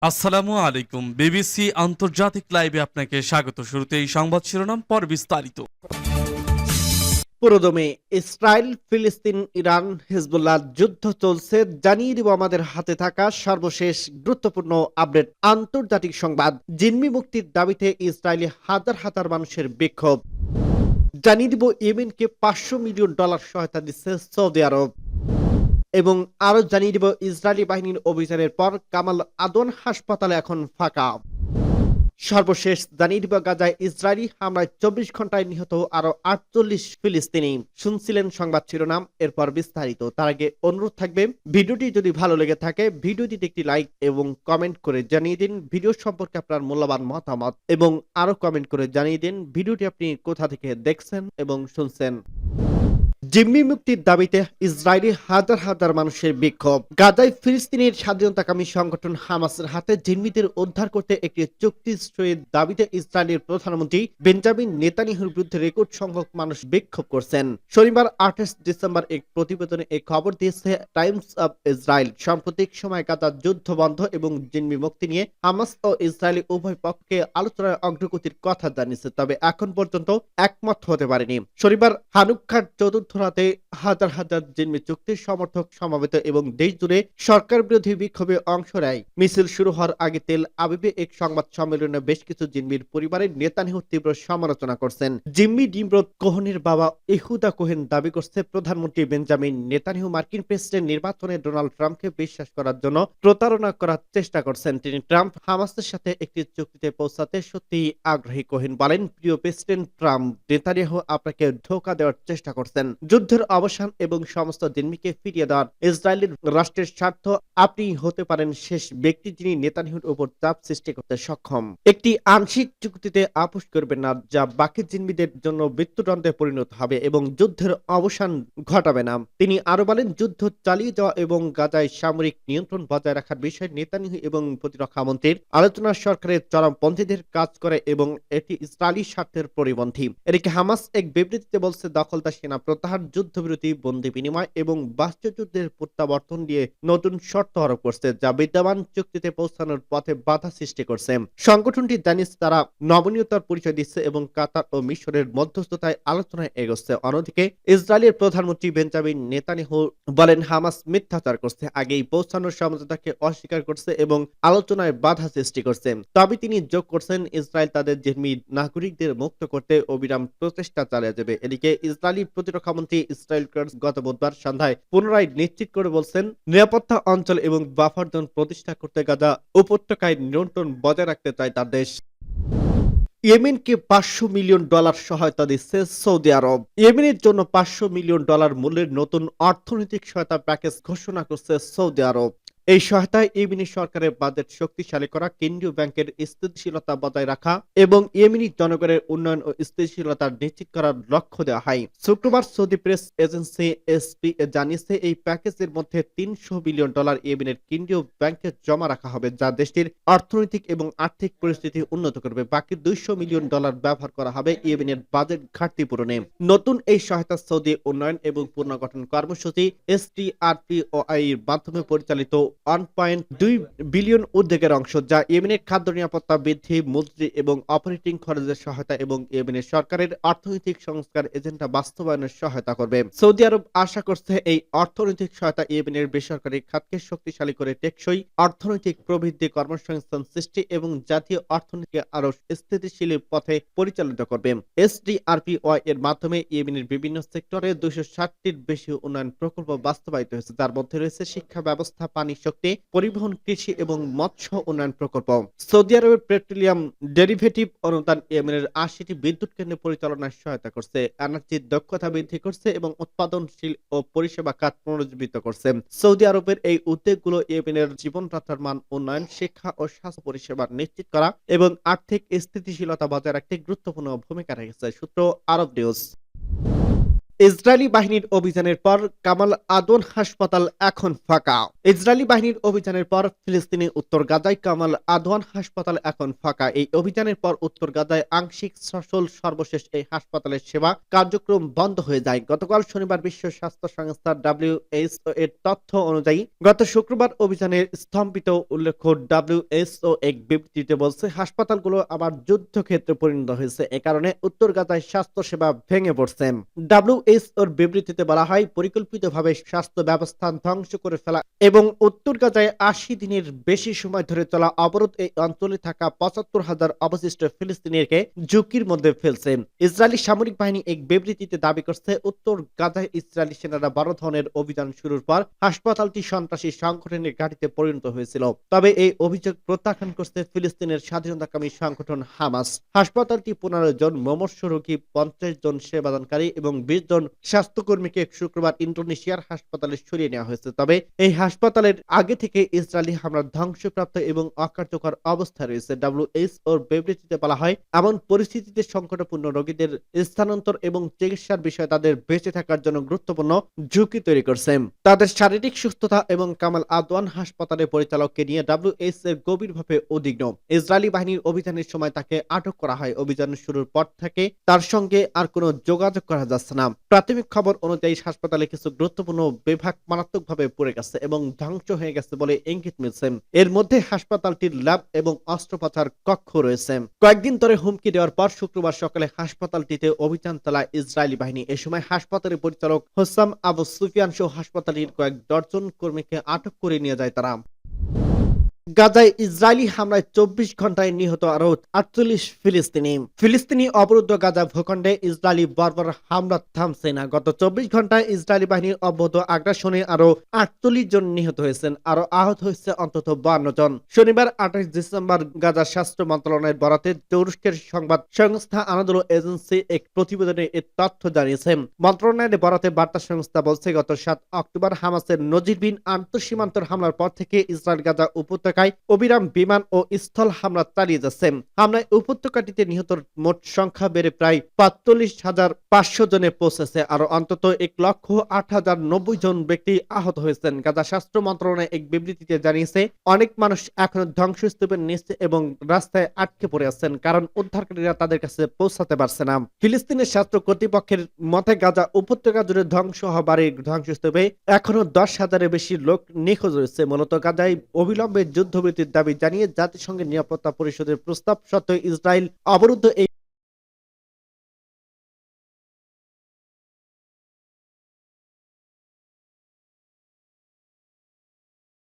আসসালামু আলাইকুম। বিবিসি আন্তর্জাতিক লাইভে আপনাকে স্বাগত। শুরুতেই সংবাদ শিরোনাম, পর বিস্তারিত। পুরোদমে ইসরায়েল, ফিলিস্তিন, ইরান, হিজবুল্লাহ যুদ্ধ চলছে, জানিয়ে দিব আমাদের হাতে থাকা সর্বশেষ গুরুত্বপূর্ণ আপডেট। আন্তর্জাতিক সংবাদ, জিম্মি মুক্তির দাবিতে ইসরায়েলি হাজার হাজার মানুষের বিক্ষোভ। জানিয়ে দিব ইয়েমেনকে $500 মিলিয়ন সহায়তা দিচ্ছে সৌদি আরব। এবং আরো জানিয়ে দিব ইসরায়েলি বাহিনীর অভিযানের পর কামাল আদওয়ান হাসপাতালে এখন ফাঁকা। সর্বশেষ জানিয়ে দিব গাজায় ইসরায়েলি হামলায় 24 ঘন্টায় নিহত আরো 48 ফিলিস্তিনি। শুনছিলেন সংবাদ শিরোনাম, এরপর বিস্তারিত। তার আগে অনুরোধ থাকবে, ভিডিওটি যদি ভালো লেগে থাকে ভিডিওটিতে একটি লাইক এবং কমেন্ট করে জানিয়ে দিন ভিডিও সম্পর্কে আপনার মূল্যবান মতামত, এবং আরো কমেন্ট করে জানিয়ে দিন ভিডিওটি আপনি কোথা থেকে দেখছেন এবং শুনছেন। জিম্মি মুক্তির দাবিতে ইসরায়েলি হাজার হাজার মানুষের বিক্ষোভ। গাজায় ফিলিস্তিনের স্বাধীনতাকামী সংগঠন হামাসের হাতে জিম্মিদের উদ্ধার করতে একটি চুক্তি সইয়ের দাবিতে ইসরায়েলের প্রধানমন্ত্রী বেঞ্জামিন নেতানিয়াহুর বিরুদ্ধে রেকর্ড সংখ্যক মানুষ বিক্ষোভ করছেন। শনিবার 28 ডিসেম্বর এক প্রতিবেদনে এই খবর দিয়েছে টাইমস অব ইসরায়েল। সাম্প্রতিক সময় গাজার যুদ্ধ বন্ধ এবং জিম্মি মুক্তি নিয়ে হামাস ও ইসরায়েলি উভয় পক্ষকে আলোচনার অগ্রগতির কথা জানিয়েছে, তবে এখন পর্যন্ত একমত হতে পারেনি। শনিবার হানুক্কার চতুর্থ রাতে হাজার হাজার জিম্মি চুক্তির সমর্থক সমবেত এবং দেশ জুড়ে সরকার বিরোধী বিক্ষোভে অংশ নেয়। মিছিল শুরু হওয়ার আগে তেল আবিবে এক সংবাদ সম্মেলনে বেশ কিছু জিম্মির পরিবারের নেতানিয়াহুর তীব্র সমালোচনা করছেন। জিম্মি নিমরোদ কোহেনের বাবা ইহুদা কোহেন দাবি করছে, প্রধানমন্ত্রী বেঞ্জামিন নেতানিয়াহু মার্কিন প্রেসিডেন্ট নির্বাচনে ডোনাল্ড ট্রাম্পকে বিশ্বাস করার জন্য প্রতারণা করার চেষ্টা করছেন। তিনি ট্রাম্প হামাসের সাথে একটি চুক্তিতে পৌঁছাতে সত্যিই আগ্রহী। কোহেন বলেন, প্রিয় প্রেসিডেন্ট ট্রাম্প, নেতানিয়াহু আপনাকে ধোঁকা দেওয়ার চেষ্টা করছেন। যুদ্ধের অবসান এবং সমস্ত জিম্মিকে ফিরিয়ে দেওয়ার ইসরায়েলের রাষ্ট্রের স্বার্থ। আপনি হতে পারেন শেষ ব্যক্তি যিনি নেতানিয়াহুর উপর চাপ সৃষ্টি করতে সক্ষম। একটি আংশিক চুক্তিতে আপোষ করবেন না, যা বাকি জিম্মিদের জন্য মৃত্যুদণ্ডে পরিণত হবে এবং যুদ্ধের অবসান ঘটাবে না। তিনি আরো বলেন, যুদ্ধ চালিয়ে যাওয়া এবং গাজায় সামরিক নিয়ন্ত্রণ বজায় রাখার বিষয়ে নেতানিয়াহু এবং প্রতিরক্ষা মন্ত্রীর আলোচনা সরকারের চরমপন্থীদের কাজ করে এবং এটি ইসরায়েলি স্বার্থের পরিপন্থী। এদিকে হামাস এক বিবৃতিতে বলছে, দখলদার সেনা প্রত্যাহার, যুদ্ধবিরতি, বন্দী বিনিময় এবং বাস্তুযুদ্ধের প্রত্যাবর্তন দিয়ে নতুন শর্ত আরোপ করছে, যা বিদ্যমান চুক্তিতে পৌঁছানোর পথে বাধা সৃষ্টি করছে। সংগঠনটি জানিয়েছে তারা নমনীয়তার পরিচয় দিচ্ছে এবং কাতার ও মিশরের মধ্যস্থতায় আলোচনায় এগোচ্ছে। অন্যদিকে ইসরায়েলের প্রধানমন্ত্রী বেঞ্জামিন নেতানিয়াহু বলেন, হামাস মিথ্যাচার করছে, আগেই পৌঁছানোর সমঝোতাকে অস্বীকার করছে এবং আলোচনায় বাধা সৃষ্টি করছে। তবে তিনি যোগ করছেন, ইসরায়েল তাদের জিম্মি নাগরিকদের মুক্ত করতে অবিরাম প্রচেষ্টা চালিয়ে যাবে। এদিকে ইসরায়েলি প্রতিরক্ষামন্ত্রী ইসরায়েল কাটজ গত বুধবার সন্ধ্যায় পুনরায় নিশ্চিত করে বলছেন, নিরাপত্তা অঞ্চল এবং বাফার জোন প্রতিষ্ঠা করতে গাজা উপত্যকায় নিয়ন্ত্রণ বজায় রাখতে চায় তার দেশ। ইয়েমেনকে $500 মিলিয়ন সহায়তা দিচ্ছে সৌদি আরব। ইয়েমেনের জন্য $500 মিলিয়ন মূল্যের নতুন অর্থনৈতিক সহায়তা প্যাকেজ ঘোষণা করছে সৌদি আরব। এই সহায়তায় ইয়েমেনি সরকারের বাজেট শক্তিশালী করা, কেন্দ্রীয় ব্যাংকের স্থিতিশীলতা বজায় রাখা এবং ইয়েমেনি জনগণের উন্নয়ন ও স্থিতিশীলতা নিশ্চিত করার লক্ষ্য দেওয়া হয়। শুক্রবার সৌদি প্রেস এজেন্সি এসপি জানিয়েছে, এই প্যাকেজের মধ্যে $300 বিলিয়ন ইয়েমেনের কেন্দ্রীয় ব্যাংকে জমা রাখা হবে, যা দেশটির অর্থনৈতিক এবং আর্থিক পরিস্থিতি উন্নত করবে। বাকি $200 মিলিয়ন ডলার ব্যবহার করা হবে ইয়েমেনের বাজেট ঘাটতি পূরণে। নতুন এই সহায়তা সৌদি উন্নয়ন এবং পুনর্গঠন কর্মসূচি STRPOI এর মাধ্যমে পরিচালিত 1.2 বিলিয়ন উদ্যোগের অংশ, যা ইয়েমেনের খাদ্য নিরাপত্তা বৃদ্ধি, মজুরি এবং অপারেটিং খরচের সহায়তা এবং ইয়েমেনের সরকারের অর্থনৈতিক সংস্কার এজেন্ডা বাস্তবায়নের সহায়তা করবে। সৌদি আরব আশা করছে, এই অর্থনৈতিক সহায়তা ইয়েমেনের বেসরকারি খাতকে শক্তিশালী করে টেকসই অর্থনৈতিক প্রবৃদ্ধি, কর্মসংস্থান সৃষ্টি এবং জাতীয় অর্থনীতিকে আরো স্থিতিশীল পথে পরিচালিত করবে। STRPOI এর মাধ্যমে ইয়েমেনের বিভিন্ন সেক্টরে 260টির বেশি উন্নয়ন প্রকল্প বাস্তবায়িত হয়েছে, যার মধ্যে রয়েছে শিক্ষা ব্যবস্থা, পানি, শক্তি, পরিবহন, কৃষি এবং মৎস্য উন্নয়ন প্রকল্প। সৌদি আরবের পেট্রোলিয়াম ডেরিভেটিভ অনুদান ইয়েমেনের 80টি বিদ্যুৎ কেন্দ্র পরিচালনায় সহায়তা করছে, এনার্জির দক্ষতা বৃদ্ধি করছে এবং উৎপাদনশীল ও পরিষেবা খাত পুনরুজ্জীবিত করছে। সৌদি আরবের এই উদ্যোগগুলো ইয়েমেনের জীবনযাত্রার মান উন্নয়ন, শিক্ষা ও স্বাস্থ্য পরিষেবা নিশ্চিত করা এবং আর্থিক স্থিতিশীলতা বজায় রাখতে গুরুত্বপূর্ণ ভূমিকা রেখেছে। সূত্র আরব নিউজ। ইসরায়েলি বাহিনীর অভিযানের পর কামাল আদওয়ান হাসপাতাল এখন ফাঁকা। ইসরায়েলি বাহিনীর অভিযানের পর ফিলিস্তিনি উত্তর গাজায় কামাল আদওয়ান হাসপাতাল এখন ফাঁকা। এই অভিযানের পর উত্তর গাজায় আংশিক সচল সর্বশেষ এই হাসপাতালের সেবা কার্যক্রম বন্ধ হয়ে যায়। গতকাল শনিবার বিশ্ব স্বাস্থ্য সংস্থা WHO এর তথ্য অনুযায়ী গত শুক্রবার অভিযানের স্তম্ভিত উল্লেখ্য WHO এক বিবৃতিতে বলছে হাসপাতালগুলো আবার যুদ্ধক্ষেত্রে পরিণত হয়েছে। এ কারণে উত্তর গাজায় স্বাস্থ্য সেবা ভেঙে পড়ছে। WHOর বিবৃতিতে বলা হয় পরিকল্পিতভাবে স্বাস্থ্য ব্যবস্থা ধ্বংস করে ফেলা এবং উত্তর গাজায় ৮০ দিনের বেশি সময় ধরে চলা অবরোধ এই অঞ্চলে থাকা ৭৫,০০০ অবশিষ্ট ফিলিস্তিনিকে ঝুঁকির মধ্যে ফেলছে। ইসরায়েলি সামরিক বাহিনী এক বিবৃতিতে দাবি করছে উত্তর গাজায় ইসরায়েলি সেনারা বড় ধরনের অভিযান শুরুর পর হাসপাতালটি সন্ত্রাসী সংগঠনের ঘাঁটিতে পরিণত হয়েছিল। তবে এই অভিযোগ প্রত্যাখ্যান করছে ফিলিস্তিনের স্বাধীনতাকামী সংগঠন হামাস। হাসপাতালটি ১৫ জন মুমূর্ষু রোগী, ৫০ জন সেবাদানকারী এবং ২০ জন স্বাস্থ্যকর্মীকে শুক্রবার ইন্দোনেশিয়ার হাসপাতালে সরিয়ে নেওয়া হয়েছে। তবে এই হাসপাতালের আগে থেকে ইসরায়েলি হামলা ধ্বংসপ্রাপ্ত এবং অকার্যকর অবস্থায় রয়েছে। WHOর বিবৃতিতে বলা হয় এমন পরিস্থিতিতে সংকটপূর্ণ রোগীদের স্থানান্তর এবং চিকিৎসার বিষয়ে তাদের বেঁচে থাকার জন্য গুরুত্বপূর্ণ ঝুঁকি তৈরি করছে। তাদের শারীরিক সুস্থতা এবং কামাল আদওয়ান হাসপাতালের পরিচালককে নিয়ে WHO এর গভীরভাবে উদ্বিগ্ন। ইসরায়েলি বাহিনীর অভিযানের সময় তাকে আটক করা হয়। অভিযান শুরুর পর থেকে তার সঙ্গে আর কোনো যোগাযোগ করা যাচ্ছে না। প্রাথমিক খবর অনুযায়ী হাসপাতালে কিছু গুরুত্বপূর্ণ বিভাগ মারাত্মকভাবে পড়ে গেছে এবং ধ্বংস হয়ে গেছে বলে ইঙ্গিত মিলছে। এর মধ্যে হাসপাতালটির ল্যাব এবং অস্ত্রোপচার কক্ষ রয়েছে। কয়েকদিন ধরে হুমকি দেওয়ার পর শুক্রবার সকালে হাসপাতালটিতে অভিযান চালায় ইসরায়েলি বাহিনী। এ সময় হাসপাতালের পরিচালক হোসাম আবু সুফিয়ান সহ হাসপাতালের কয়েক ডজন কর্মীকে আটক করে নিয়ে যায় তারা। গাজায় ইসরায়েলি হামলায় ২৪ ঘন্টায় নিহত আরো ৪৮ ফিলিস্তিনি অবরুদ্ধ গাজা ভূখণ্ডে ইসরায়েলি বর্বর হামলা থামছে না। গত ২৪ ঘন্টায় ইসরায়েলি বাহিনীর অব্যাহত আগ্রাসনে আরো ৪৮ জন নিহত হয়েছেন, আরো আহত হয়েছে অন্তত ৫২ জন। শনিবার ২৮ ডিসেম্বর গাজা স্বাস্থ্য মন্ত্রণালয়ের বরাতে তুরস্কের সংবাদ সংস্থা আনাদোলু এজেন্সি এক প্রতিবেদনে এ তথ্য জানিয়েছে। মন্ত্রণালয়ের বরাতে বার্তা সংস্থা বলছে গত ৭ অক্টোবর হামাসের নজিরবিহীন আন্তঃসীমান্তর হামলার পর থেকে ইসরায়েল গাজা উপত্যকা অবিরাম বিমান ও স্থল হামলা চালিয়ে যাচ্ছে। হামলায় উপত্যকাটিতে নিহতর মোট সংখ্যা বেড়ে প্রায় ৪৫,৫০০ জনে পৌঁছেছে। আরো অন্তত ১,০৮,০৯০ জন ব্যক্তি আহত হয়েছেন। গাজা স্বাস্থ্য মন্ত্রণালয় এক বিবৃতিতে জানিয়েছে অনেক মানুষ এখনো ধ্বংসস্তূপের নিচে এবং রাস্তায় আটকে পড়ে আছেন কারণ উদ্ধারকারীরা তাদের কাছে পৌঁছাতে পারছে না। ফিলিস্তিনের স্বাস্থ্য কর্তৃপক্ষের মতে গাজা উপত্যকা জুড়ে ধ্বংস হওয়া বাড়ির ধ্বংসস্তূপে এখনো ১০,০০০-এর বেশি লোক নিখোঁজ রয়েছে। মূলত গাজায় অবিলম্বে যুদ্ধবিরতির দাবি জানিয়ে জাতিসংঘের নিরাপত্তা পরিষদের প্রস্তাব সত্ত্বেও ইসরায়েল অবরুদ্ধ এই